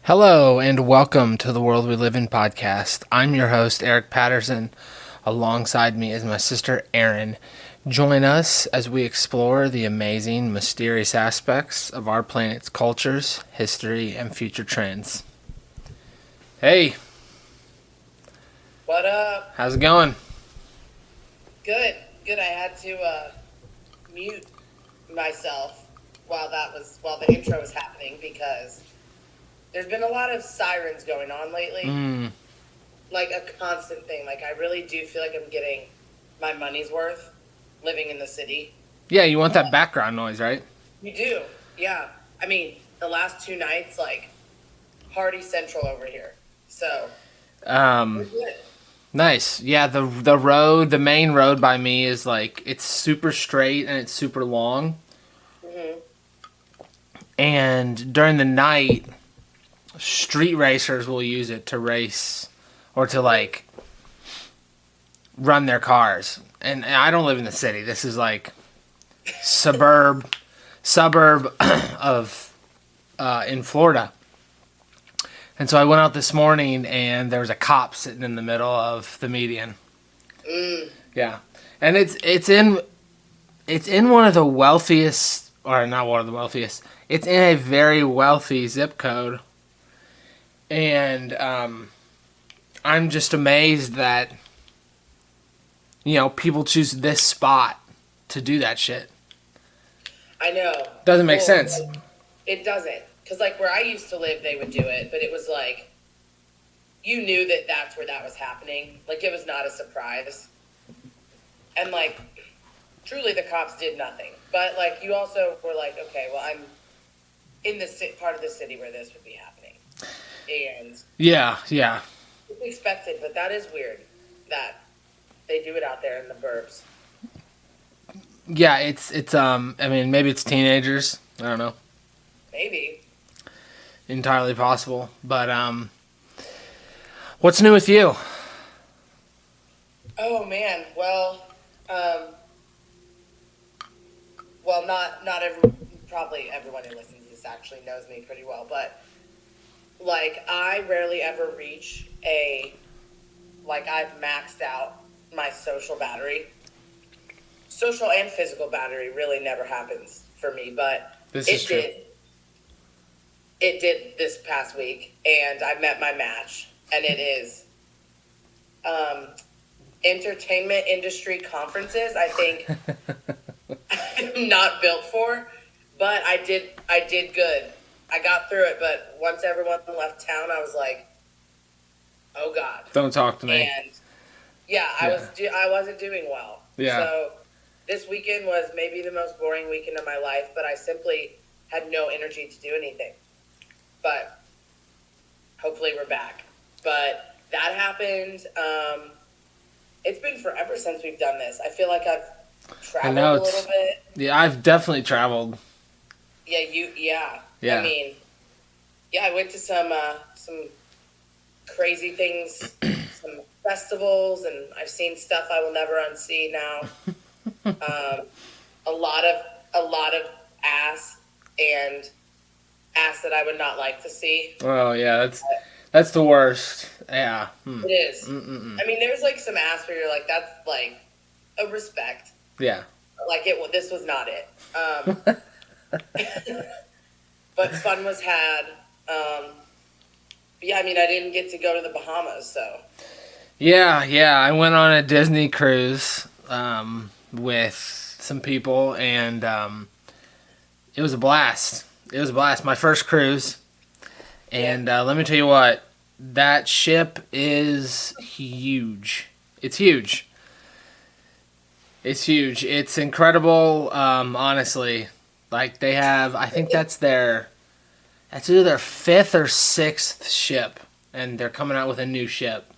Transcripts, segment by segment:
Hello and welcome to the World We Live In podcast. I'm your host, Eric Patterson. Alongside me is my sister, Erin. Join us as we explore the amazing, mysterious aspects of our planet's cultures, history, and future trends. Hey, What up? how's it going? Good. Good. I had to mute myself while the intro was happening because there's been a lot of sirens going on lately. Like a constant thing. Like I really do feel like I'm getting my money's worth living in the city. Yeah, you want that background noise, right? You do. Yeah. I mean, the last two nights, like party central over here. So we're good. Nice. Yeah, the main road by me is like, it's super straight and it's super long. Hmm. And during the night, street racers will use it to race or to like run their cars. And I don't live in the city. This is like suburb of in Florida. And so I went out this morning and there was a cop sitting in the middle of the median. Yeah. And it's in one of the wealthiest, or not one of the wealthiest. It's in a very wealthy zip code. And I'm just amazed that, people choose this spot to do that shit. I know. Doesn't make sense. It doesn't. Because, like, where I used to live, they would do it. But it was like, you knew that that's where that was happening. Like, it was not a surprise. And, like, truly the cops did nothing. But, like, you also were like, okay, well, I'm in the part of the city where this would be happening. And Yeah. it's expected, but that is weird that they do it out there in the burbs. Yeah, I mean, maybe it's teenagers. I don't know. Maybe. Entirely possible. But, what's new with you? Oh, man. Well, not probably everyone who listens to this actually knows me pretty well, but like I rarely ever reach I've maxed out my social battery. Social and physical battery really never happens for me, but This is true. It did this past week, and I met my match, and it is entertainment industry conferences. I think I'm not built for, but I did good. I got through it, but once everyone left town, I was like, "Oh God!" Don't talk to me. And yeah, I wasn't doing well. Yeah. So this weekend was maybe the most boring weekend of my life, but I simply had no energy to do anything. But hopefully we're back. But that happened. It's been forever since we've done this. I feel like I've traveled a little bit. Yeah, I've definitely traveled. Yeah, Yeah. I mean, yeah, I went to some crazy things, some festivals, and I've seen stuff I will never unsee now. A lot of ass and ass that I would not like to see. Oh yeah, that's the worst. Yeah. It is. I mean, there's like some ass where you're like, that's like a respect. Yeah. Like this was not it. But fun was had. But yeah, I mean, I didn't get to go to the Bahamas, so. Yeah. I went on a Disney cruise with some people, and it was a blast. My first cruise, and let me tell you what, that ship is huge. It's huge. It's incredible. Honestly, like they have, I think that's either their fifth or sixth ship, and they're coming out with a new ship.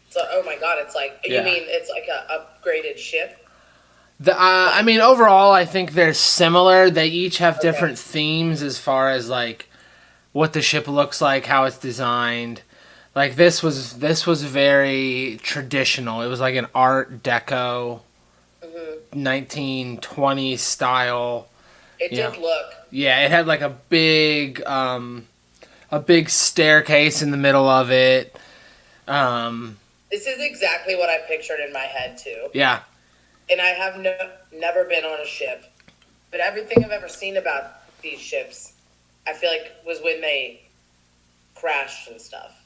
So, oh my God, it's like, Yeah. You mean it's like a upgraded ship? I mean, overall, I think they're similar. They each have different themes as far as like what the ship looks like, how it's designed. Like this was very traditional. It was like an Art Deco, 1920s style. It did look. Yeah, it had like a a big staircase in the middle of it. This is exactly what I pictured in my head too. Yeah. And I have never been on a ship, but everything I've ever seen about these ships, I feel like was when they crashed and stuff.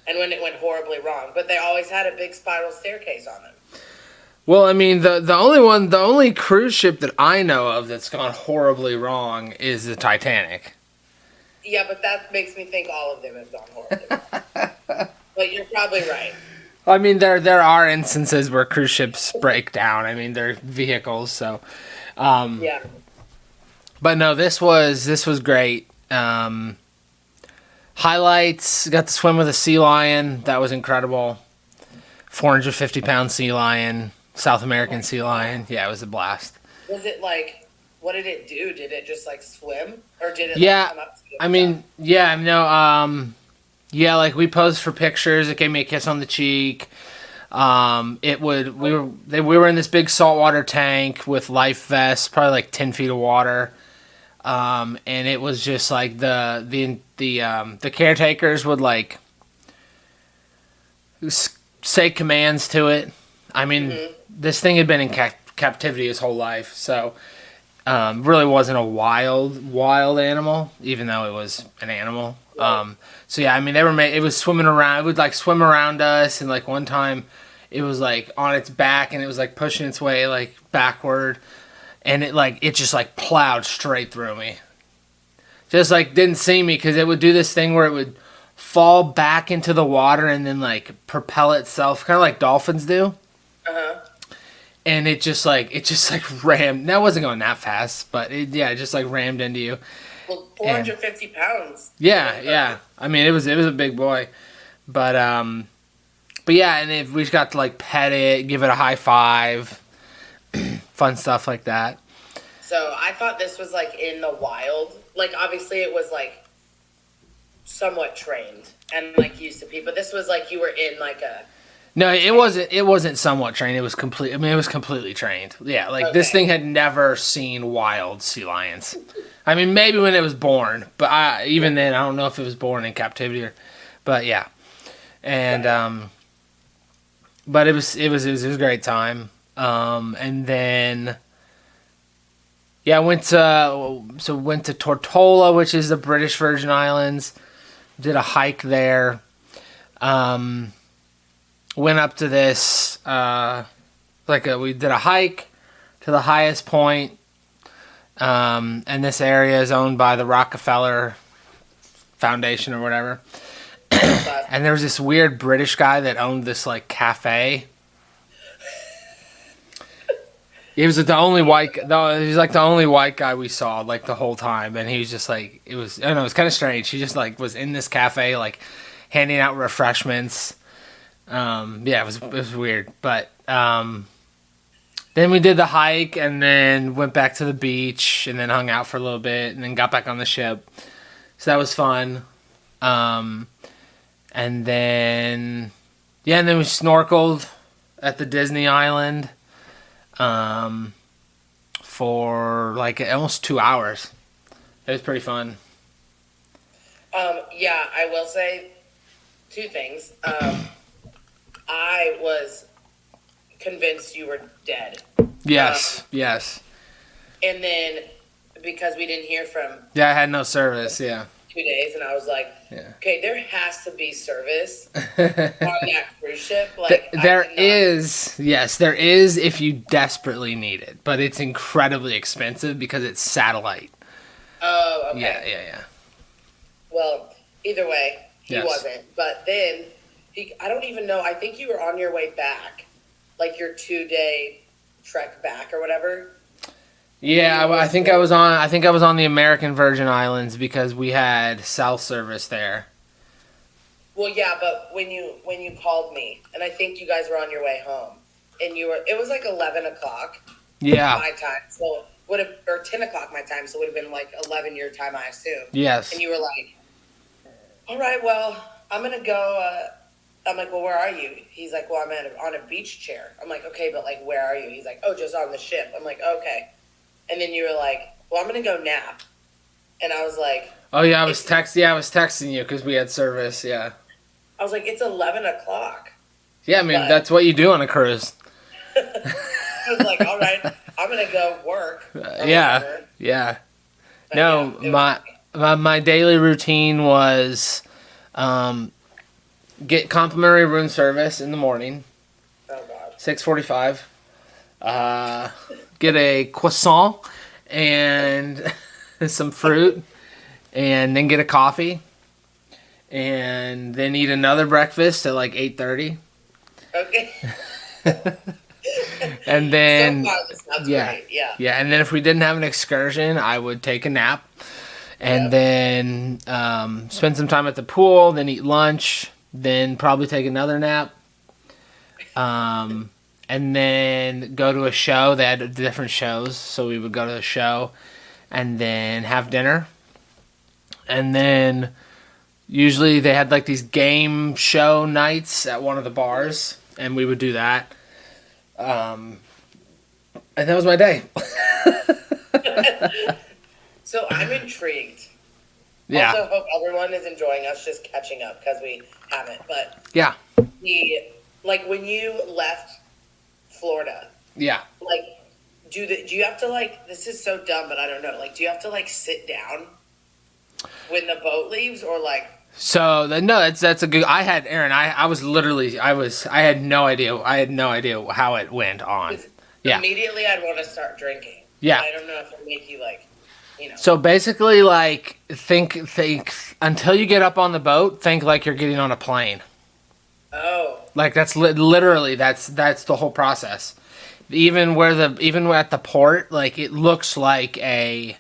And when it went horribly wrong. But they always had a big spiral staircase on them. Well, I mean, the only cruise ship that I know of that's gone horribly wrong is the Titanic. Yeah, but that makes me think all of them have gone horribly wrong. But you're probably right. I mean, there are instances where cruise ships break down. I mean, they're vehicles, so. Yeah. But no, this was great. Highlights: got to swim with a sea lion. That was incredible. 450-pound sea lion, South American sea lion. Yeah, it was a blast. Was it like? What did it do? Did it just like swim, or did it? Yeah, like, come up to you? I mean, yeah, no, yeah, like we posed for pictures. It gave me a kiss on the cheek. We were in this big saltwater tank with life vests, probably like 10 feet of water. And it was just like the caretakers would like say commands to it. I mean, this thing had been in captivity his whole life, so really wasn't a wild animal, even though it was an animal. So yeah, I mean, it was swimming around. It would like swim around us, and like one time, it was like on its back, and it was like pushing its way like backward, and it just like plowed straight through me. Just like didn't see me, because it would do this thing where it would fall back into the water and then like propel itself, kind of like dolphins do. And it just like rammed. That wasn't going that fast, but it just like rammed into you. Well, 450 pounds. Yeah. I mean, it was a big boy, but yeah, and we just got to like pet it, give it a high five, fun stuff like that. So I thought this was like in the wild. Like obviously it was like somewhat trained and like used to people. But this was like you were in like a. No, it wasn't. It wasn't somewhat trained. It was complete. I mean, it was completely trained. Yeah, like this thing had never seen wild sea lions. I mean, maybe when it was born, but even then, I don't know if it was born in captivity but yeah, and but it was a great time. And then yeah, went to Tortola, which is the British Virgin Islands. Did a hike there. Went up to this, we did a hike to the highest point, and this area is owned by the Rockefeller Foundation or whatever. And there was this weird British guy that owned this like cafe. He was the only white. He was like the only white guy we saw like the whole time, and he was just like it was. I don't know. It was kind of strange. He just like was in this cafe like handing out refreshments. Yeah, it was weird, but then we did the hike and then went back to the beach and then hung out for a little bit and then got back on the ship. So that was fun. And then we snorkeled at the Disney Island for like almost 2 hours. It was pretty fun. Yeah, I will say two things. I was convinced you were dead. Yes. And then because we didn't hear from... Yeah, I had no service, 2 days, and I was like, okay, there has to be service on that cruise ship. Like, there is if you desperately need it, but it's incredibly expensive because it's satellite. Oh, okay. Yeah. Well, either way, he wasn't. But then... I don't even know. I think you were on your way back, like your 2-day trek back or whatever. Yeah, I think I was on the American Virgin Islands because we had cell service there. Well, yeah, but when you called me, and I think you guys were on your way home, and it was like 11 o'clock. Yeah. My time, so would have, or 10 o'clock my time, so it would have been like 11 your time, I assume. Yes. And you were like, all right, well, I'm gonna go. I'm like, well, where are you? He's like, well, I'm on a beach chair. I'm like, okay, but like, where are you? He's like, oh, just on the ship. I'm like, okay. And then you were like, well, I'm going to go nap. and I was like, Oh yeah, I was texting you because we had service. Yeah. I was like, it's 11 o'clock. Yeah, I mean But that's what you do on a cruise. I was like, all right, I'm gonna go work. Or Yeah, whatever. yeah. But No, yeah, it was my daily routine was get complimentary room service in the morning, oh god. 6:45. Get a croissant and some fruit, and then get a coffee, and then eat another breakfast at like 8:30. Okay. And then So far, this sounds yeah, great. Yeah. yeah, and then if we didn't have an excursion, I would take a nap, and Yep. then spend some time at the pool, then eat lunch, then probably take another nap, and then go to a show. They had different shows, so we would go to the show, and then have dinner, and then usually they had like these game show nights at one of the bars, and we would do that. And that was my day. So I'm intrigued. Yeah. Also, hope everyone is enjoying us just catching up because we haven't. But Yeah. when you left Florida, Yeah. like, do you have to like? This is so dumb, but I don't know. Like, do you have to like sit down when the boat leaves, or like? So no, that's a good. I had Aaron. I had no idea. I had no idea how it went on. Yeah. Immediately, I'd want to start drinking. Yeah. I don't know if it'll make you like, So basically, like think until you get up on the boat, think like you're getting on a plane. Oh. Like that's literally that's the whole process. Even at the port, like it looks like a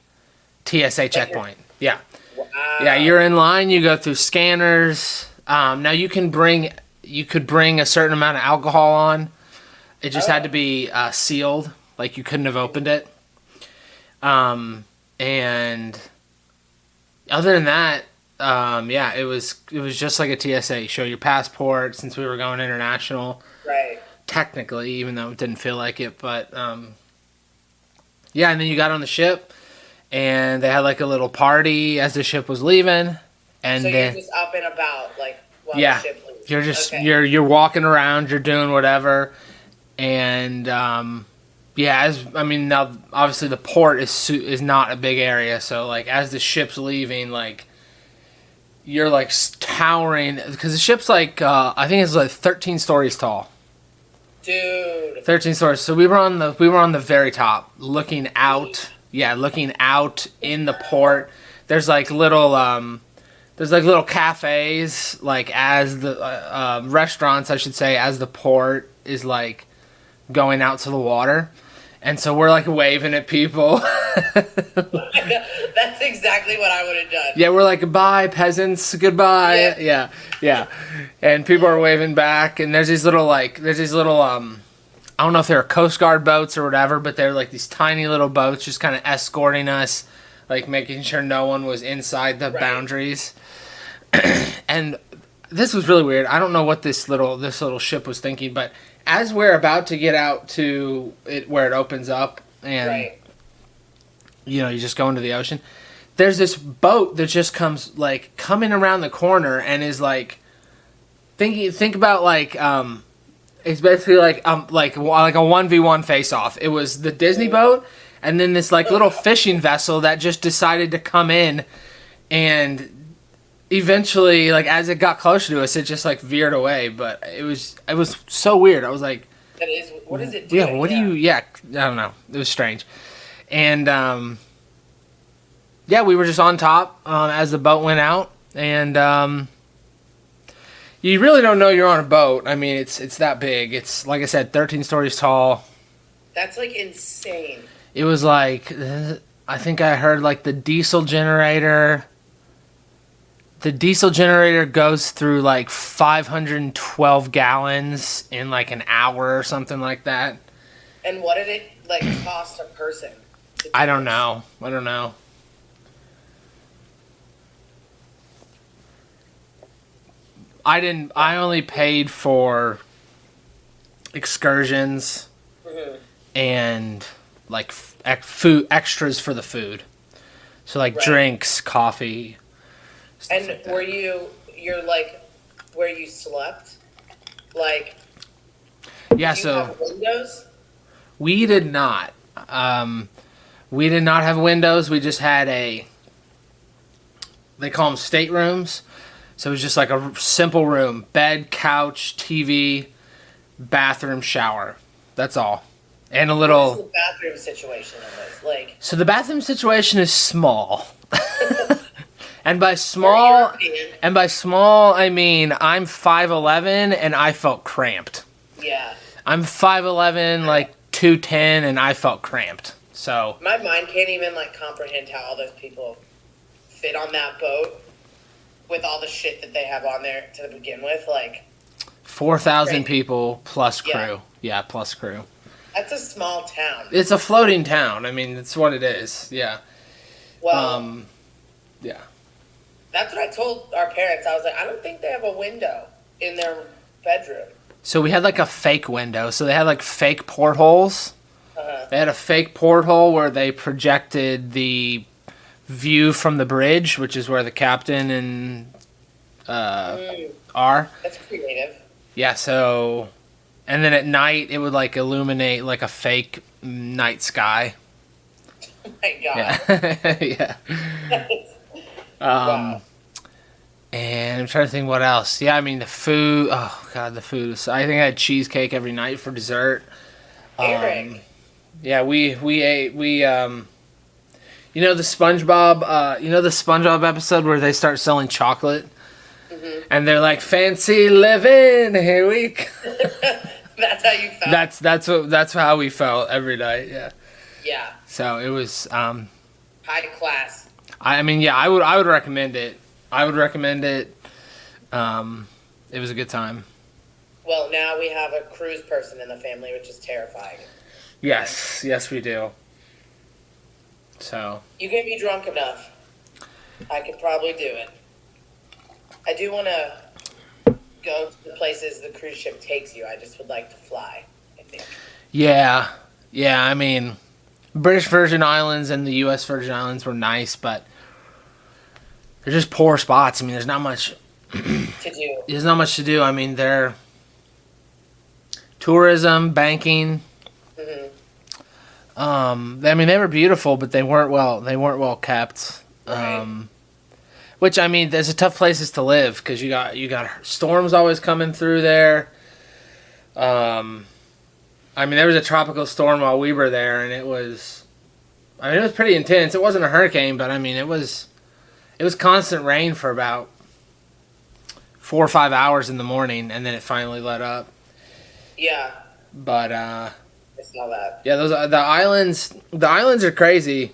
TSA checkpoint. Yeah. Wow. Yeah, you're in line. You go through scanners. Now you could bring a certain amount of alcohol on. It just had to be sealed. Like you couldn't have opened it. And other than that, yeah, it was just like a TSA. You show your passport since we were going international. Right. Technically, even though it didn't feel like it, but yeah. And then you got on the ship. And they had like a little party as the ship was leaving, and So then you're just up and about like while yeah, the ship leaves. you're just Okay. you're walking around, you're doing whatever, and yeah. Now obviously the port is not a big area, so like as the ship's leaving, like you're like towering because the ship's like I think it's like 13 stories tall. Dude. 13 stories. So we were on the very top, looking out. Yeah, looking out in the port. There's like little cafes, like as the restaurants, I should say, as the port is like going out to the water, and so we're like waving at people. That's exactly what I would have done. Yeah, we're like goodbye, peasants, goodbye. Yeah, and people are waving back, and there's these little I don't know if they're Coast Guard boats or whatever, but they're like these tiny little boats just kind of escorting us, like making sure no one was inside the boundaries. And this was really weird. I don't know what this little ship was thinking, but as we're about to get out to it where it opens up and you just go into the ocean, there's this boat that just comes like coming around the corner and is like think about like it's basically like a 1v1 face off. It was the Disney boat, and then this like little fishing vessel that just decided to come in, and eventually, like as it got closer to us, it just like veered away. But it was so weird. I was like, what is it doing? Yeah, what do you? Yeah, I don't know. It was strange, and yeah, we were just on top as the boat went out, and you really don't know you're on a boat. I mean, it's that big. It's, like I said, 13 stories tall. That's, like, insane. It was like, I think I heard, like, the diesel generator goes through, like, 512 gallons in, like, an hour or something like that. And what did it, like, cost a person? I don't know. I only paid for excursions and like food extras for the food. So like Right. drinks, coffee. Stuff And like that. you're like, where you slept? Like, Yeah, do you so have windows? we did not. We did not have windows. We just had they call them staterooms. So it was just like a simple room: bed, couch, TV, bathroom, shower. That's all. And a What is little. the bathroom situation in this? Like, So the bathroom situation is small. And by very small, European. I mean I'm 5'11" and I felt cramped. Yeah. I'm 5'11", like 210, and I felt cramped. So My mind can't even like comprehend how all those people fit on that boat with all the shit that they have on there to begin with. Like, 4,000 Crazy. people plus crew. Yeah. Yeah, plus crew. that's a small town. It's a floating town. I mean, it's what it is. Yeah. Well, Yeah. that's what I told our parents. I was like, I don't think they have a window in their bedroom. So we had like a fake window. So they had like fake portholes. Uh-huh. They had a fake porthole where they projected the view from the bridge, which is where the captain and are. That's creative. Yeah, so and then at night it would like illuminate like a fake night sky. Oh my God. Yeah. Yeah. Wow. And I'm trying to think what else. Yeah, I mean the food. Oh God, the food. I think I had cheesecake every night for dessert. Eric. Yeah, we ate you know the SpongeBob episode where they start selling chocolate and they're like fancy living here we go. That's how you felt. That's how we felt every night. Yeah. Yeah. So it was High class. I mean yeah, I would recommend it. I would recommend it. It was a good time. Well, now we have a cruise person in the family, which is terrifying. Yes, we do. So You get me drunk enough, I could probably do it. I do want to go to the places the cruise ship takes you. I just would like to fly, I think. yeah, I mean, British Virgin Islands and the U.S. Virgin Islands were nice, but they're just poor spots. I mean, there's not much To do. There's not much to do. I mean, they're tourism, banking. Hmm. I mean, they were beautiful, but they weren't well kept. Right. Which I mean, there's a tough places to live because you got storms always coming through there. I mean, there was a tropical storm while we were there, and it was pretty intense. It wasn't a hurricane, but I mean, it was constant rain for about 4 or 5 hours in the morning, and then it finally let up. Yeah, But I saw that. yeah, those the islands. The islands are crazy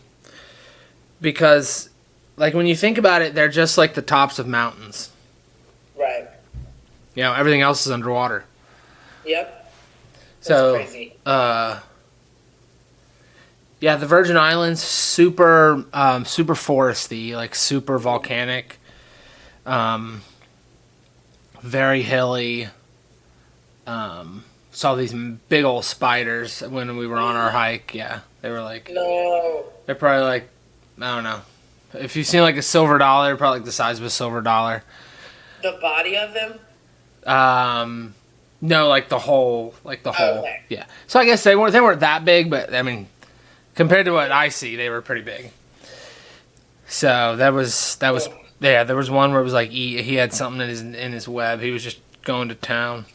because, like, when you think about it, they're just like the tops of mountains. Right. You know, everything else is underwater. Yep. That's So, crazy. yeah, the Virgin Islands, super foresty, like super volcanic, very hilly. Saw these big old spiders when we were on our hike. Yeah, they were like, No. they're probably like, I don't know. If you've seen like a silver dollar, probably like the size of a silver dollar. The body of them? No, like the whole, Okay. yeah. So I guess they weren't that big, but I mean, compared to what I see, they were pretty big. So that was yeah. There was one where it was like he had something in his web. He was just going to town.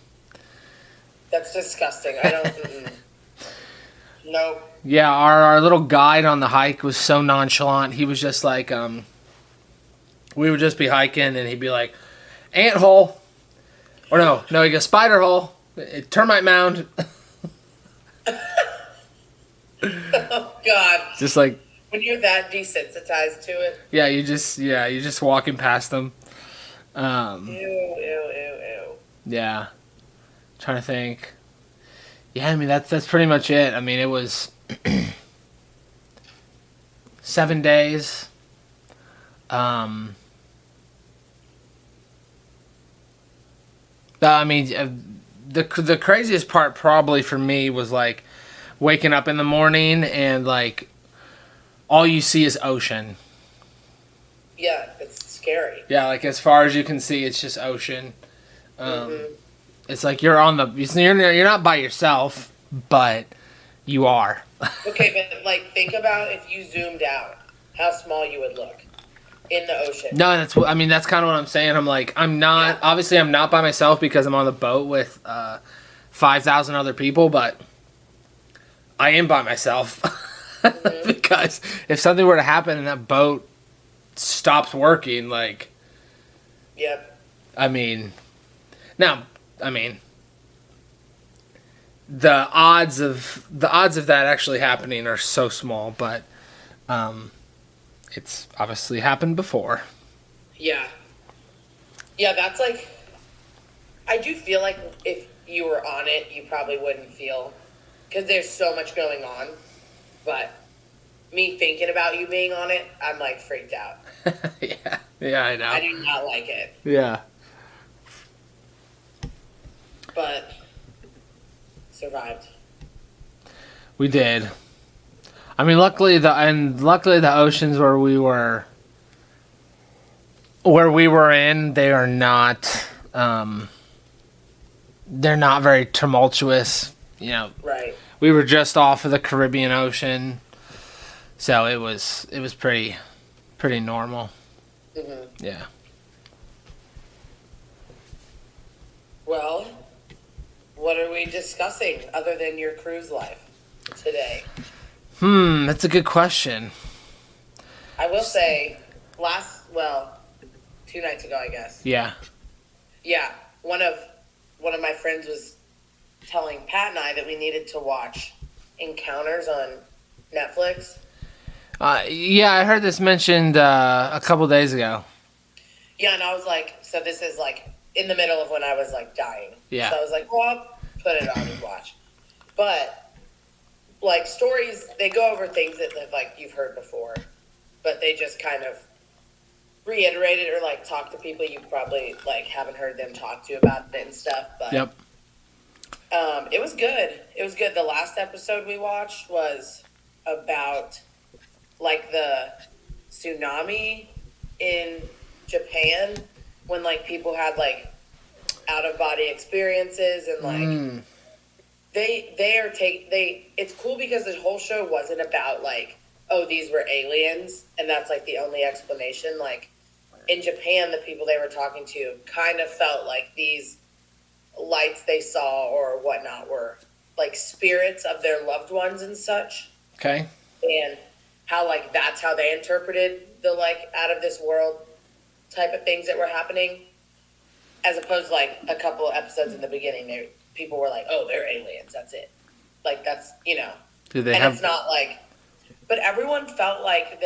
That's disgusting. I don't. Mm-mm. Nope. Yeah, our little guide on the hike was so nonchalant. He was just like, we would just be hiking, and he'd be like, ant hole. Or no, he goes, spider hole, termite mound. Oh, God. Just like, When you're that desensitized to it. yeah, you're just walking past them. Ew, ew, ew. Yeah. Trying to think. Yeah, I mean, that's pretty much it. I mean, it was 7 days. I mean, the craziest part probably for me was like waking up in the morning and like all you see is ocean. Yeah, it's scary. Yeah, like as far as you can see, it's just ocean. It's like you're on the. You're not by yourself, but you are. Okay, but like think about if you zoomed out, how small you would look in the ocean. No, that's what I mean. That's kind of what I'm saying. I'm like, I'm not. Yeah. Obviously, I'm not by myself because I'm on the boat with 5,000 other people, but I am by myself because if something were to happen and that boat stops working, like, Yep. I mean, now, I mean, the odds of that actually happening are so small, but it's obviously happened before. Yeah. Yeah, that's like. I do feel like if you were on it, you probably wouldn't feel, because there's so much going on. But me thinking about you being on it, I'm like freaked out. Yeah, I know. I do not like it. Yeah. But survived. We did. I mean, luckily the oceans where we were in, they are not they're not very tumultuous, you know. Right. We were just off of the Caribbean Ocean, so it was pretty normal. Yeah. Well, what are we discussing other than your cruise life today? That's a good question. I will say, 2 nights ago, I guess. Yeah. Yeah, one of my friends was telling Pat and I that we needed to watch Encounters on Netflix. Yeah, I heard this mentioned a couple days ago. Yeah, and I was like, so this is like in the middle of when I was like dying. Yeah. So I was like, well, I'll put it on and watch. But like stories, they go over things that like you've heard before, but they just kind of reiterate it or like talk to people you probably like haven't heard them talk to about it and stuff. But Yep. It was good. It was good. The last episode we watched was about like the tsunami in Japan when like people had like out of body experiences and like it's cool because the whole show wasn't about like, oh, these were aliens and that's like the only explanation. Like in Japan, the people they were talking to kind of felt like these lights they saw or whatnot were like spirits of their loved ones and such. Okay. And how like that's how they interpreted the like out of this world type of things that were happening, as opposed to like a couple of episodes in the beginning, people were like, "Oh, they're aliens. That's it." Like that's it's not like, but everyone felt like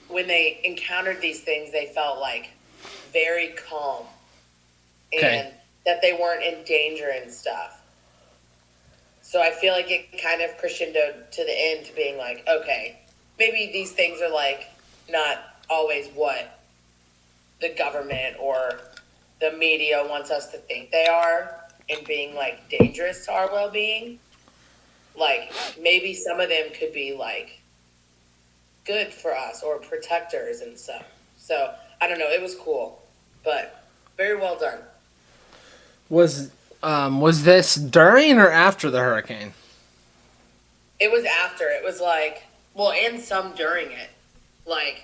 when they encountered these things, they felt like very calm and that they weren't in danger and stuff. So I feel like it kind of crescendoed to the end to being like, okay, maybe these things are like not always what the government or the media wants us to think they are and being like dangerous to our well-being. Like maybe some of them could be like good for us or protectors and stuff. So I don't know. It was cool, but very well done. Was this during or after the hurricane? It was after. It was like, well, and some during it. Like,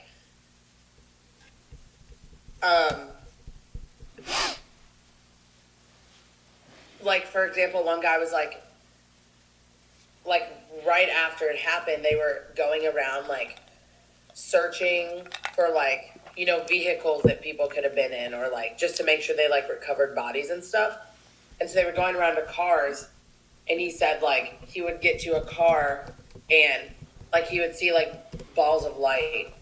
like for example, one guy was like right after it happened, they were going around like searching for like, vehicles that people could have been in or like just to make sure they like recovered bodies and stuff. And so they were going around to cars, and he said like he would get to a car and like he would see like balls of light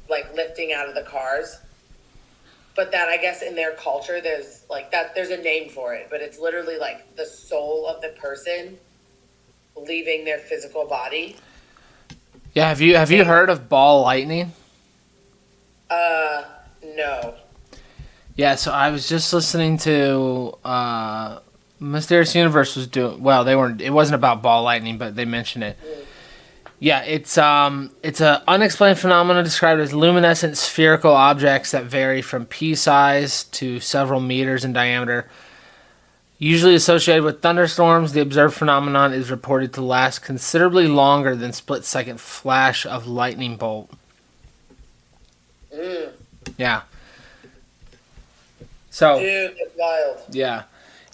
like lifting out of the cars. But that, I guess in their culture, there's a name for it, but it's literally like the soul of the person leaving their physical body. Yeah, have you heard of ball lightning? No. Yeah, so I was just listening to Mysterious Universe was doing, well, it wasn't about ball lightning, but they mentioned it. Yeah, it's a unexplained phenomenon described as luminescent spherical objects that vary from pea size to several meters in diameter. Usually associated with thunderstorms, the observed phenomenon is reported to last considerably longer than split-second flash of lightning bolt. Mm. Yeah. So. Dude, it's wild. Yeah,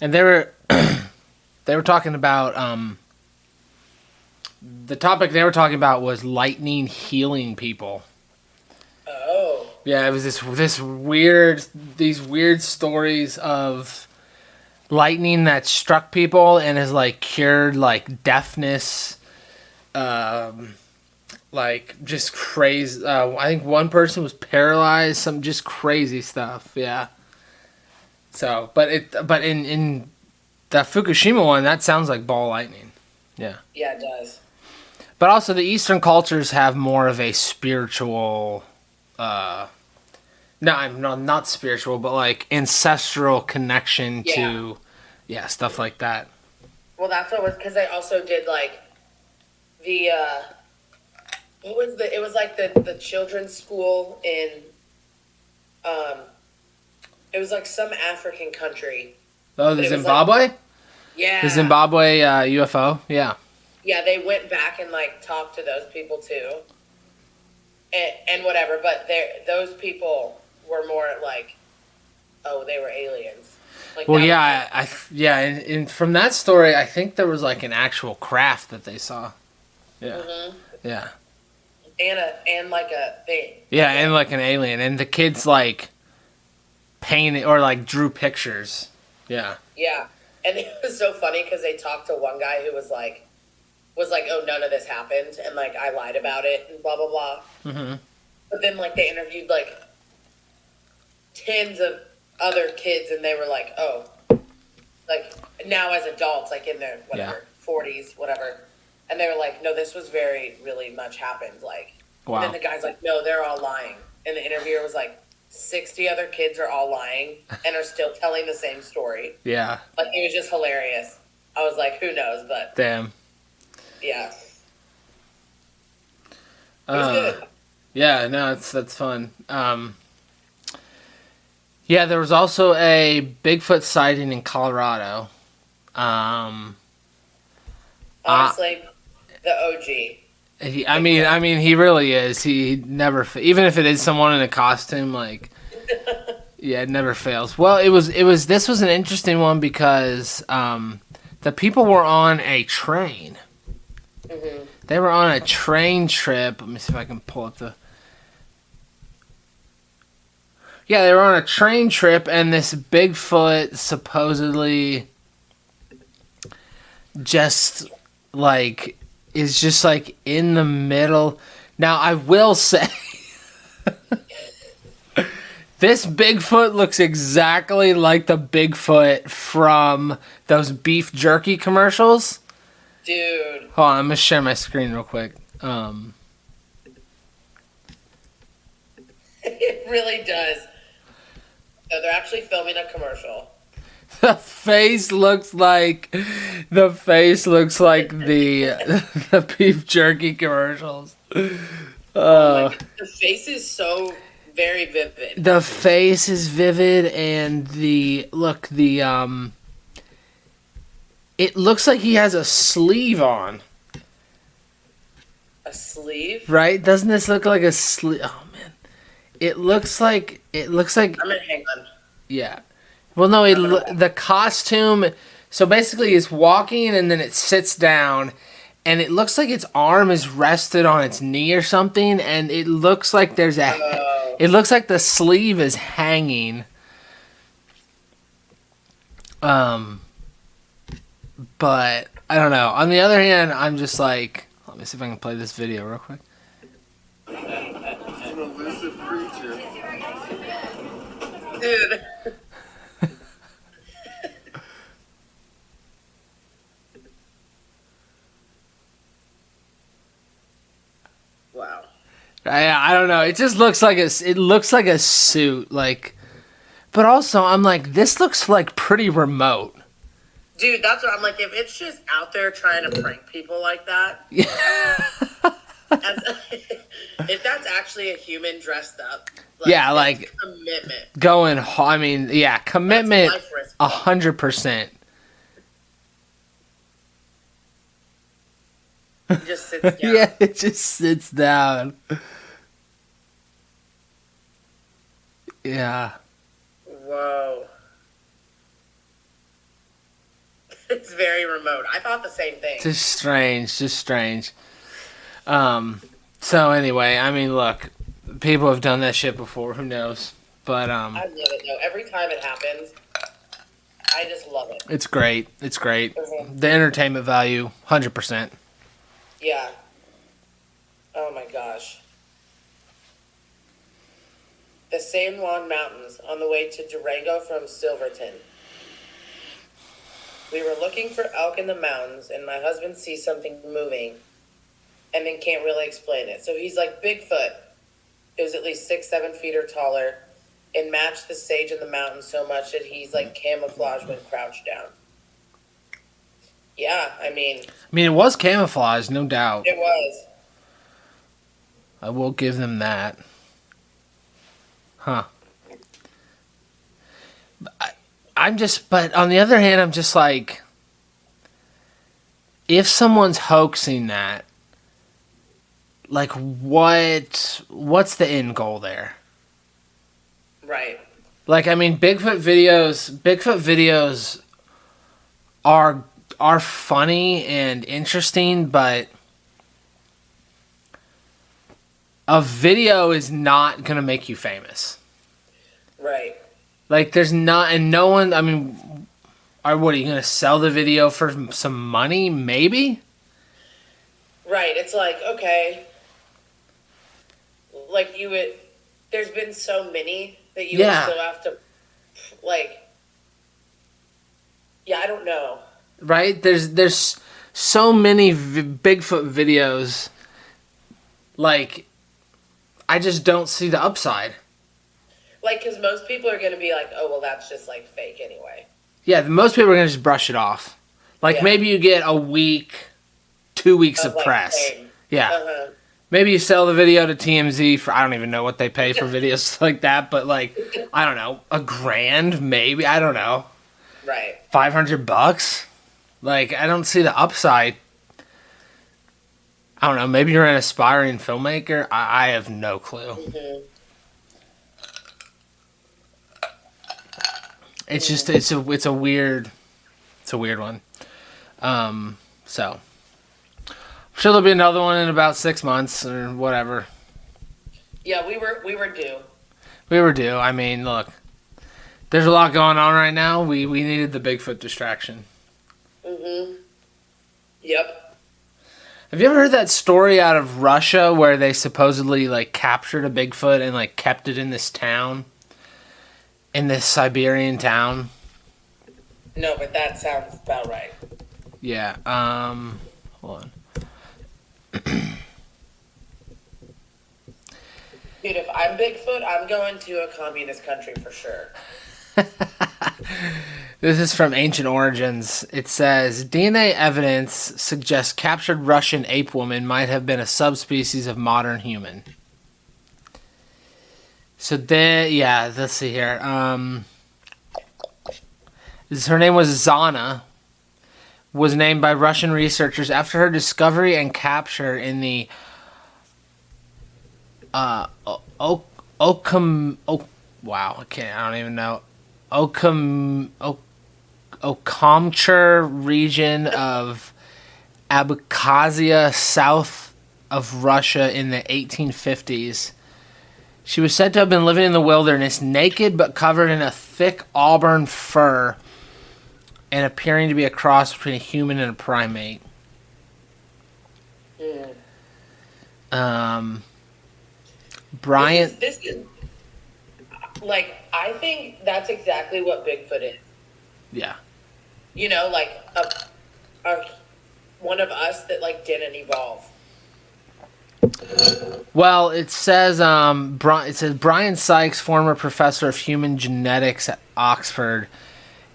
and they were they were talking about the topic they were talking about was lightning healing people. Oh. Yeah, it was these weird stories of lightning that struck people and has like cured like deafness, like just crazy. I think one person was paralyzed. Some just crazy stuff. Yeah. So, but in the Fukushima one, that sounds like ball lightning. Yeah. Yeah, it does. But also, the Eastern cultures have more of a spiritual, not spiritual, but like ancestral connection to, stuff like that. Well, that's what was, because they also did like the, it was like the children's school in, it was like some African country. Oh, the Zimbabwe? Like, yeah. The Zimbabwe UFO? Yeah. Yeah, they went back and like talked to those people too, and whatever. But those people were more like, oh, they were aliens. Like, well, yeah, and from that story, I think there was like an actual craft that they saw. Yeah, yeah, and like a thing. Yeah, and like an alien, and the kids like painted or like drew pictures. Yeah. Yeah, and it was so funny because they talked to one guy who was like, oh, none of this happened, and like I lied about it, and blah blah blah. Mm-hmm. But then like they interviewed like tens of other kids, and they were like, oh, like now as adults, like in their 40s, whatever, and they were like, no, this was really much happened, like. Wow. And then the guy's like, no, they're all lying, and the interviewer was like, 60 other kids are all lying and are still telling the same story. Yeah. Like, it was just hilarious. I was like, who knows, but. Damn. Yeah. It was good. Yeah, no, that's fun. Yeah, there was also a Bigfoot sighting in Colorado. Honestly, the OG. I mean, he really is. He never, even if it is someone in a costume, like, yeah, it never fails. Well, this was an interesting one because the people were on a train. Mm-hmm. They were on a train trip. Let me see if I can pull up the. Yeah, they were on a train trip, and this Bigfoot supposedly just like is just like in the middle. Now, I will say this Bigfoot looks exactly like the Bigfoot from those beef jerky commercials. Dude. Hold on, I'm going to share my screen real quick. It really does. So they're actually filming a commercial. The face looks like the beef jerky commercials. Oh the face is so very vivid. The face is vivid, and it looks like he has a sleeve on. A sleeve? Right? Doesn't this look like a sleeve? Oh man, it looks like. I'm gonna hang on. Yeah. Well, no, the costume. So basically, it's walking and then it sits down, and it looks like its arm is rested on its knee or something, and it looks like there's a. It looks like the sleeve is hanging. But I don't know. On the other hand, I'm just like, let me see if I can play this video real quick. It's an elusive creature. Dude. Wow. I don't know. It just looks like a suit, like. But also, I'm like, this looks like pretty remote. Dude, that's what I'm like. If it's just out there trying to prank people like that, yeah. As, if that's actually a human dressed up, Yeah, that's like commitment. going. I mean, yeah, That's commitment, life risk. 100%. He just sits down. Yeah, it just sits down. Yeah, Whoa. It's very remote. I thought the same thing. just strange, just strange. So anyway, I mean, look, people have done that shit before. Who knows? But I love it though. Every time it happens, I just love it. it's great. It's great. Mhm. The entertainment value, 100%. Yeah. Oh my gosh. The San Juan Mountains on the way to Durango from Silverton. We were looking for elk in the mountains, and my husband sees something moving and then can't really explain it. So he's like, Bigfoot. It was at least 6-7 feet or taller and matched the sage in the mountain so much that he's like camouflaged when crouched down. Yeah, I mean, It was camouflage, no doubt. it was. I will give them that. Huh. But on the other hand, I'm just like, if someone's hoaxing that, like, what's the end goal there? Right. Like, I mean, Bigfoot videos are funny and interesting, but a video is not gonna make you famous. Right. Like, there's not, and no one. I mean, what are you gonna sell the video for some money? Maybe. Right. It's like, okay, like you would, there's been so many that you would Yeah. still have to, like, yeah, I don't know. Right? There's so many Bigfoot videos. Like, I just don't see the upside. Like, because most people are going to be like, oh, well, that's just like fake anyway. Yeah, most people are gonna just brush it off. Like, Yeah. maybe you get a week, 2 weeks of like, press. fame. Yeah. Uh-huh. Maybe you sell the video to TMZ for, I don't even know what they pay for videos like that, but like, I don't know, $1,000 maybe, I don't know, Right. $500. Like, I don't see the upside. I don't know, maybe you're an aspiring filmmaker. I have no clue. Mm-hmm. It's just it's a weird one. So I'm sure there'll be another one in about 6 months or whatever. Yeah, we were due. We were due. I mean, look, there's a lot going on right now. We needed the Bigfoot distraction. Mm-hmm. Yep. Have you ever heard that story out of Russia where they supposedly like captured a Bigfoot and like kept it in this town? In this Siberian town? No, but that sounds about right. Yeah. Hold on. Dude, if I'm Bigfoot, I'm going to a communist country for sure. This is from Ancient Origins. It says DNA evidence suggests captured Russian ape woman might have been a subspecies of modern human. So then, yeah, let's see here. Her name was Zana. Was named by Russian researchers after her discovery and capture in the wow, I don't even know. Okamchur region of Abkhazia, south of Russia in the 1850s. She was said to have been living in the wilderness, naked but covered in a thick auburn fur and appearing to be a cross between a human and a primate. Bryant... This is, like, I think that's exactly what Bigfoot is. Yeah. You know, like, a one of us that, like, didn't evolve. Well, it says Brian Sykes, former professor of human genetics at Oxford,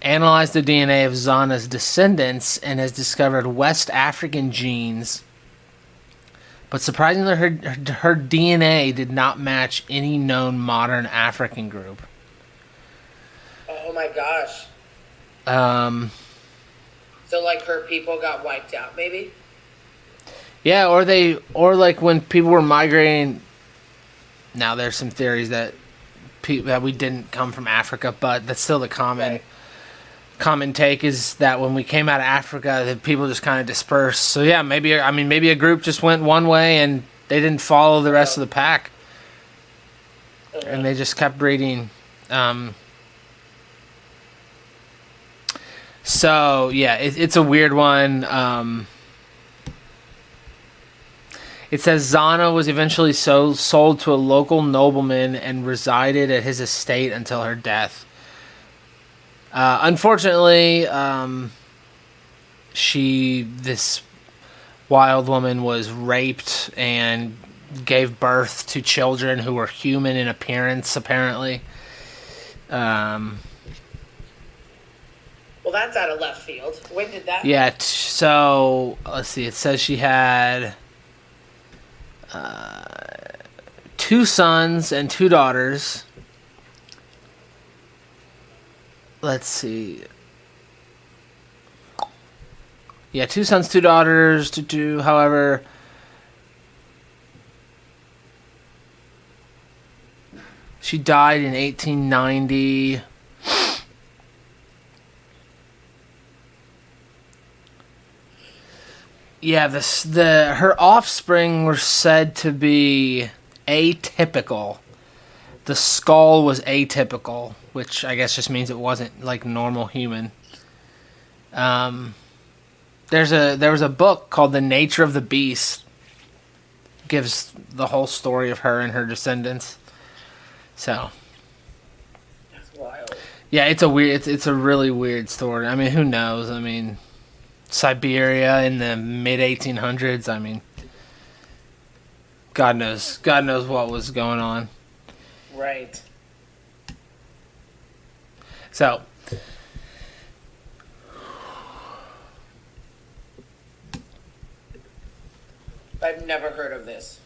analyzed the DNA of Zana's descendants and has discovered West African genes But surprisingly, her DNA did not match any known modern African group. Oh my gosh. Um, So like her people got wiped out, maybe? yeah, or like when people were migrating. Now there's some theories that that we didn't come from Africa, but that's still the common take is that when we came out of Africa, the people just kind of dispersed. So yeah, maybe a group just went one way and they didn't follow the rest of the pack, and they just kept breeding. So yeah, it's a weird one. It says Zana was eventually sold to a local nobleman and resided at his estate until her death. Unfortunately, this wild woman was raped and gave birth to children who were human in appearance, apparently. Well, that's out of left field. When did that? Yeah, so let's see. It says she had 2 sons and 2 daughters. Let's see. Yeah, 2 sons, 2 daughters. However, she died in 1890. Yeah, her offspring were said to be atypical. The skull was atypical, which I guess just means it wasn't like normal human. There was a book called The Nature of the Beast. Gives the whole story of her and her descendants. So That's wild. yeah, it's a really weird story. I mean, who knows? I mean, Siberia in the mid 1800s. I mean, God knows what was going on. Right. So, I've never heard of this.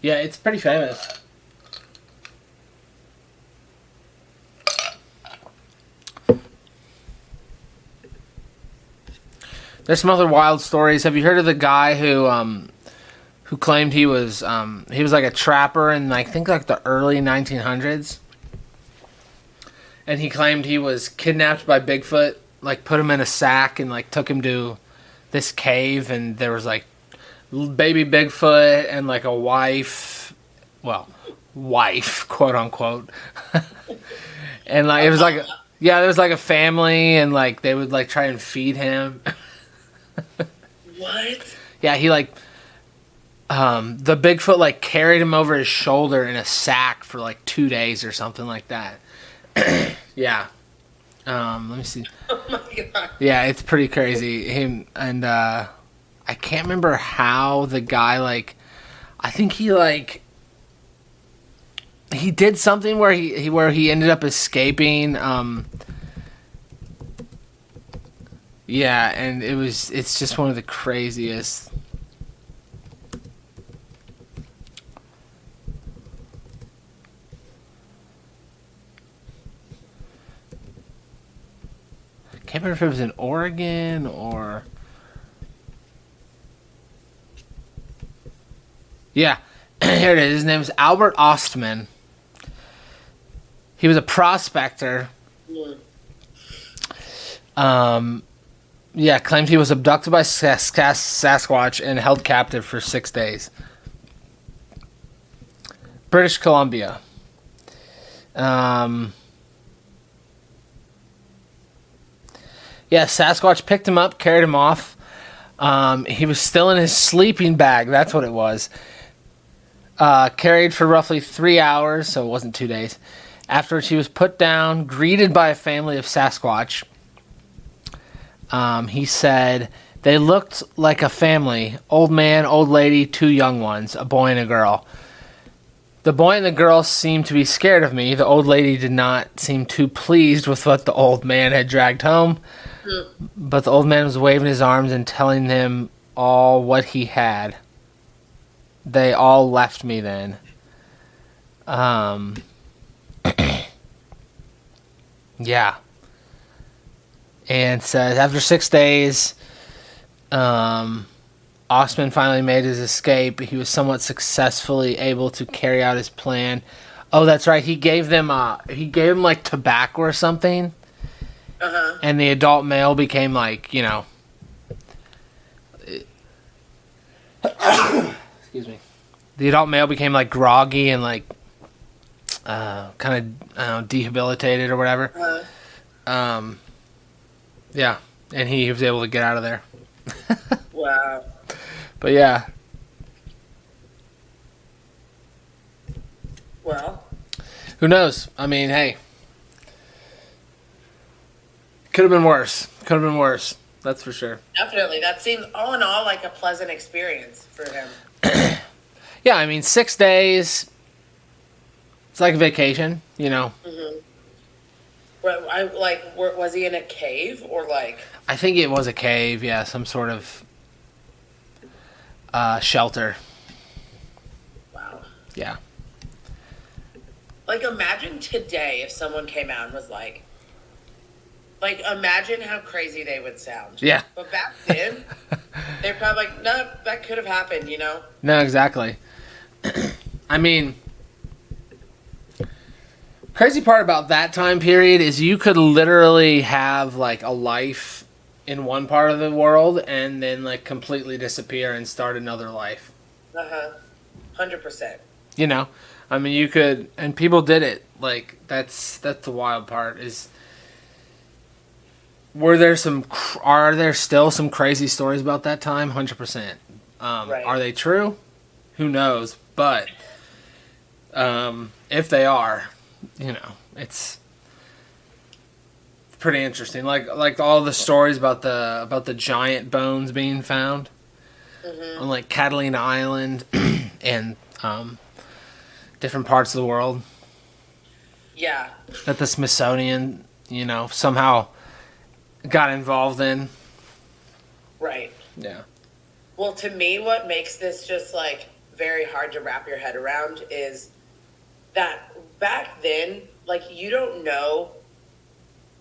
yeah, it's pretty famous. There's some other wild stories. Have you heard of the guy who claimed he was like a trapper in I think like the early 1900s? And he claimed he was kidnapped by Bigfoot, like put him in a sack and like took him to this cave, and there was like baby Bigfoot and like a wife, quote unquote. And like it was like there was like a family, and like they would like try and feed him. What? Yeah, he like the Bigfoot like carried him over his shoulder in a sack for like 2 days or something like that. Yeah. Let me see. Oh my god. Yeah, it's pretty crazy. Him and I can't remember how the guy like I think he like he did something where he ended up escaping yeah, and it's just one of the craziest. Can't remember if it was in Oregon or yeah. Here it is. His name is Albert Ostman. He was a prospector. Yeah, claimed he was abducted by Sasquatch and held captive for 6 days. British Columbia. Yeah, Sasquatch picked him up, carried him off. He was still in his sleeping bag. That's what it was. Carried for roughly 3 hours, so it wasn't 2 days. Afterwards, he was put down, greeted by a family of Sasquatch. He said, they looked like a family. Old man, old lady, 2 young ones, a boy and a girl. The boy and the girl seemed to be scared of me. The old lady did not seem too pleased with what the old man had dragged home. But the old man was waving his arms and telling them all what he had. They all left me then. Yeah. And says after 6 days, Osman finally made his escape. He was somewhat successfully able to carry out his plan. Oh, that's right. He gave them like tobacco or something. Uh-huh. And the adult male became like, you know, excuse me. The adult male became like groggy and like kind of debilitated or whatever. Uh-huh. Yeah, and he was able to get out of there. Wow. But yeah, Well, who knows? I mean, hey, could have been worse. Could have been worse. That's for sure. definitely. That seems all in all like a pleasant experience for him. Yeah, I mean, 6 days. It's like a vacation, you know. Mm-hmm. Was he in a cave or like? I think it was a cave. Yeah, some sort of shelter. Wow. Yeah. Like, imagine today if someone came out and was like, imagine how crazy they would sound. Yeah. But back then, they're probably like, no, that could have happened, you know? No, exactly. I mean, crazy part about that time period is you could literally have like a life in one part of the world and then like completely disappear and start another life. Uh-huh. 100%. You know, I mean, you could, and people did it. Like that's the wild part is. Are there still some crazy stories about that time? 100%. Right. Are they true? Who knows? But if they are, you know, it's pretty interesting. Like all the stories about the giant bones being found on like Catalina Island and different parts of the world. Yeah. That the Smithsonian, you know, somehow got involved in. Right. Yeah. Well, to me, what makes this just like very hard to wrap your head around is that back then, like, you don't know.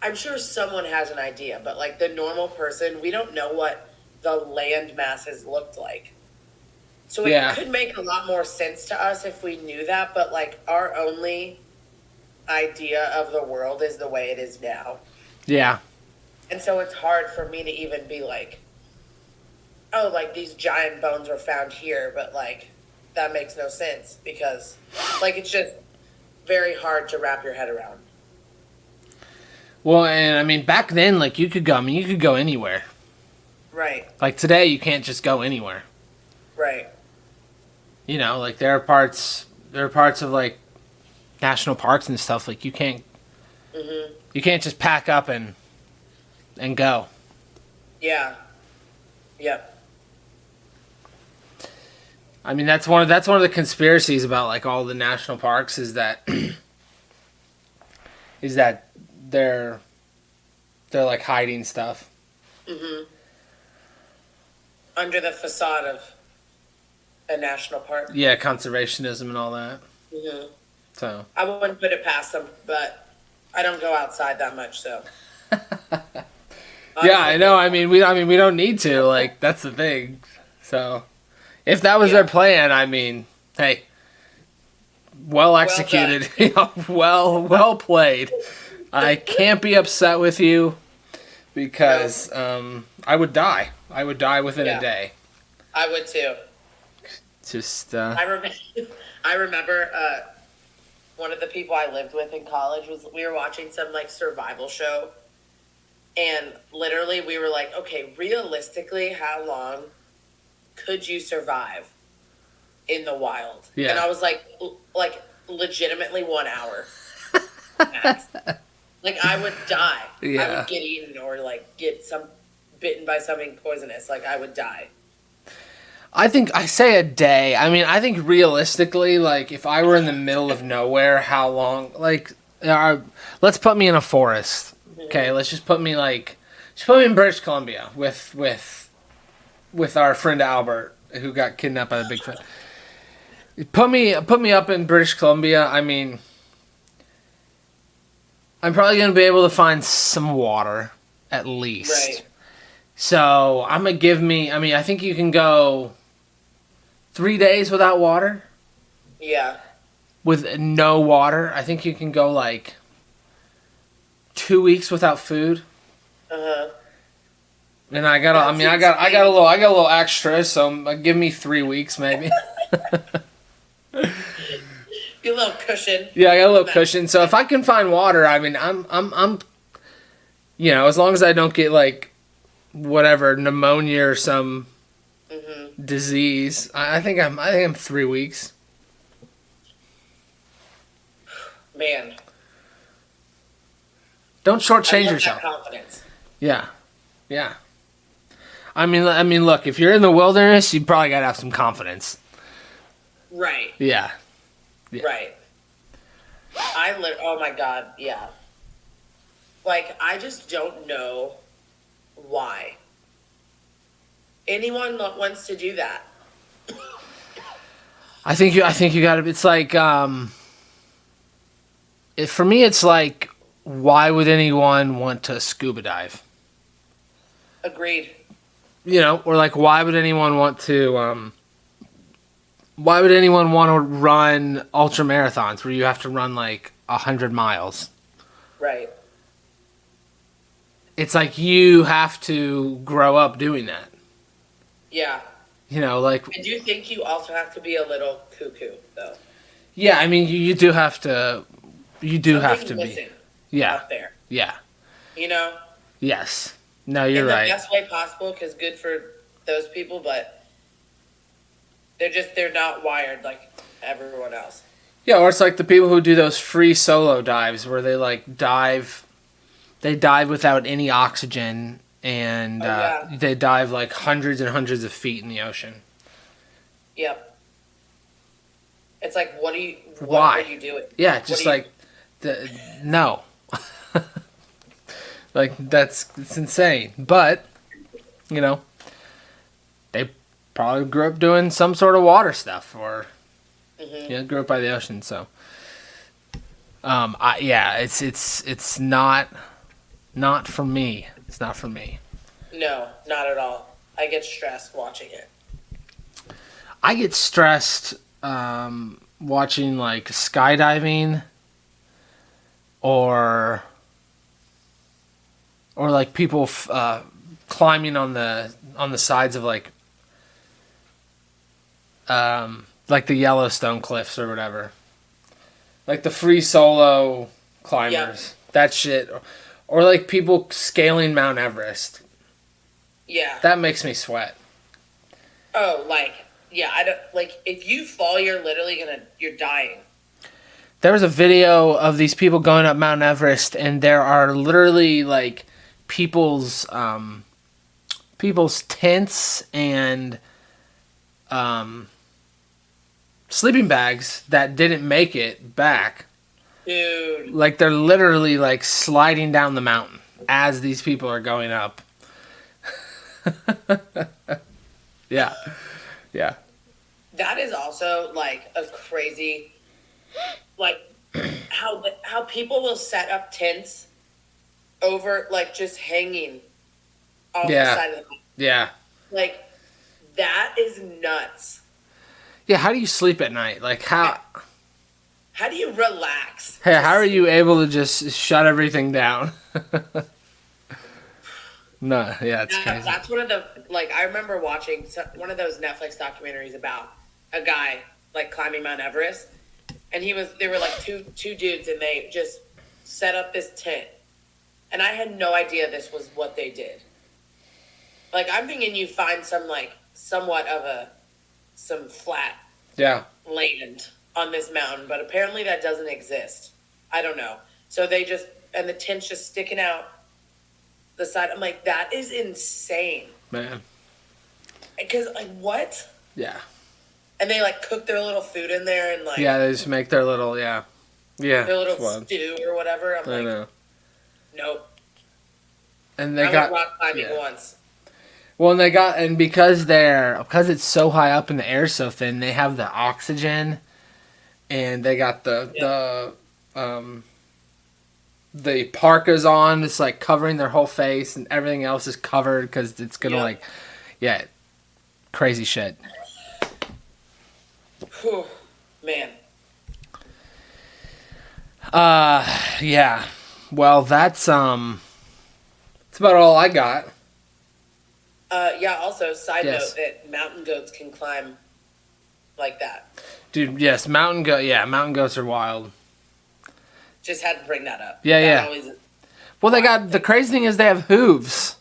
I'm sure someone has an idea, but like the normal person, we don't know what the land masses looked like. So it could make a lot more sense to us if we knew that, but like our only idea of the world is the way it is now. Yeah. And so it's hard for me to even be like, oh, like these giant bones were found here, but like that makes no sense because like it's just very hard to wrap your head around. Well, and I mean back then, like you could go anywhere. Right. Like today, you can't just go anywhere. Right. You know, like there are parts of like national parks and stuff. Like you can't just pack up and go. Yeah. Yep. I mean, that's one of the conspiracies about like all the national parks is that they're like hiding stuff. Under the facade of a national park. Yeah, conservationism and all that. So I wouldn't put it past them, but I don't go outside that much, so. yeah, I know. I mean, we don't need to. Like that's the thing. So if that was their plan, I mean, hey, well executed. Well played. I can't be upset with you because I would die. I would die within a day. I would too. Just I remember one of the people I lived with in college we were watching some like survival show, and literally we were like, okay, realistically, how long could you survive in the wild? Yeah. And I was like legitimately 1 hour. Max. Like I would die. Yeah. I would get eaten or like get bitten by something poisonous. Like I would die. I think I say a day. I mean, I think realistically, like if I were in the middle of nowhere, how long? Like, let's put me in a forest. Okay, let's just put me in British Columbia with with our friend Albert, who got kidnapped by the Bigfoot. Put me up in British Columbia. I mean, I'm probably gonna be able to find some water at least. Right. So I'm gonna give me. I mean, I think you can go 3 days without water. Yeah. With no water, I think you can go like 2 weeks without food. Uh-huh. And I got a little extra, so give me 3 weeks maybe. Your little cushion. Yeah, I got a little cushion. So if I can find water, I mean, I'm you know, as long as I don't get like whatever pneumonia or some disease, I think I'm 3 weeks. Man. Don't I shortchange love yourself. that confidence. Yeah, yeah. I mean, look, if you're in the wilderness, you probably gotta have some confidence. Right. Yeah. Right. Oh my God, yeah. Like, I just don't know why anyone wants to do that. I think you gotta. It's like, for me, it's like, why would anyone want to scuba dive? Agreed. You know, or like, why would anyone want to run ultra marathons where you have to run like 100 miles? Right. It's like you have to grow up doing that. Yeah. You know, like, I do think you also have to be a little cuckoo, though. yeah, I mean, you do have to. You do have to Something's be. missing Yeah. out there. Yeah. You know? Yes. No, you're in right. the best way possible, because good for those people, but they're not wired like everyone else. Yeah, or it's like the people who do those free solo dives where they like dive without any oxygen and they dive like hundreds and hundreds of feet in the ocean. Yep. It's like, what Why? are you doing? Yeah, just like no. Like it's insane. But, you know, they probably grew up doing some sort of water stuff or grew up by the ocean, so it's not for me. It's not for me. No, not at all. I get stressed watching it. I get stressed watching like skydiving or like people climbing on the sides of like the Yellowstone cliffs or whatever. Like the free solo climbers. Yeah. That shit. Or like people scaling Mount Everest. Yeah. That makes me sweat. Oh, I don't like, if you fall, you're dying. There was a video of these people going up Mount Everest, and there are literally like people's tents and sleeping bags that didn't make it back. Dude. Like they're literally like sliding down the mountain as these people are going up. Yeah. Yeah. That is also like a crazy, like how people will set up tents over like just hanging off the side of the mountain. Yeah. Like, that is nuts. Yeah, how do you sleep at night? Like how do you relax? Hey, how are you able to just shut everything down? No, yeah, it's crazy. That's one of the, like, I remember watching one of those Netflix documentaries about a guy like climbing Mount Everest, and they were like two dudes, and they just set up this tent, and I had no idea this was what they did. Like, I'm thinking you find some like somewhat of some flat land on this mountain, but apparently that doesn't exist. I don't know. So and the tent's just sticking out the side. I'm like, that is insane, man. Because like, what? Yeah. And they like cook their little food in there and like they just make their little their little stew or whatever. I'm like, know. nope. And they I got went rock climbing once. Well, and because it's so high up and the air's so thin, they have the oxygen, and they got the parkas on. It's like covering their whole face, and everything else is covered because it's gonna crazy shit. Whew, man. Yeah. Well, that's about all I got. Yeah, also, side Yes. note that mountain goats can climb like that. Dude, yes, mountain goats are wild. Just had to bring that up. Yeah, That yeah. always- Well, the crazy thing is they have hooves,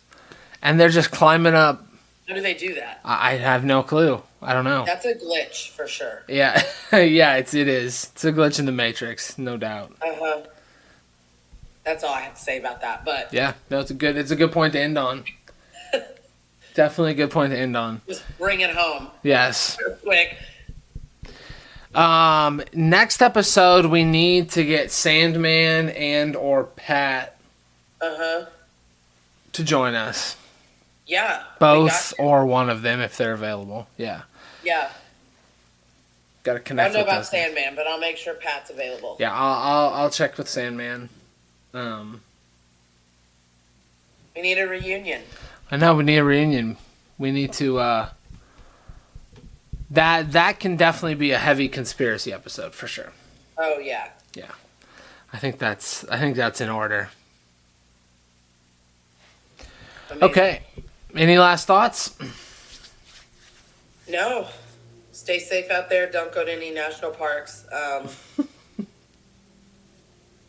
and they're just climbing up. How do they do that? I have no clue. I don't know. That's a glitch for sure. Yeah, yeah, it is. It's a glitch in the Matrix, no doubt. Uh-huh. That's all I have to say about that. But Yeah, no, it's a good point to end on. Definitely a good point to end on. just bring it home Yes. real quick. Next episode we need to get Sandman and or Pat Uh-huh. to join us. Yeah. we Both got- or one of them if they're available. Yeah. Yeah. Got to I connect don't know with about those. Sandman, but I'll make sure Pat's available. Yeah, I'll check with Sandman. We need a reunion. I know we need a reunion. We need to that can definitely be a heavy conspiracy episode for sure. Oh, yeah. I think that's in order. Amazing. Okay. Any last thoughts? No. Stay safe out there. Don't go to any national parks.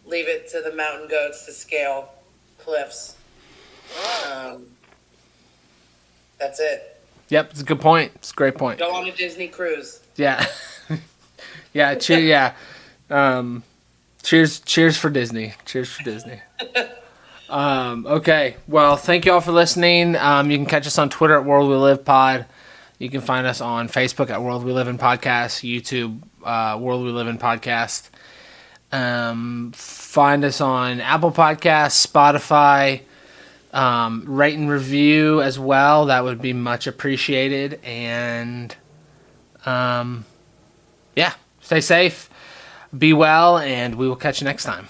Leave it to the mountain goats to scale cliffs. That's it. Yep, it's a good point. It's a great point. Go on a Disney cruise. Yeah. Yeah, cheers for Disney. Cheers for Disney. Okay. Well, thank you all for listening. You can catch us on Twitter at World We Live Pod. You can find us on Facebook at World We Live in Podcast, YouTube, World We Live in Podcast. Find us on Apple Podcasts, Spotify, rate and review as well. That would be much appreciated. And yeah, stay safe, be well, and we will catch you next time.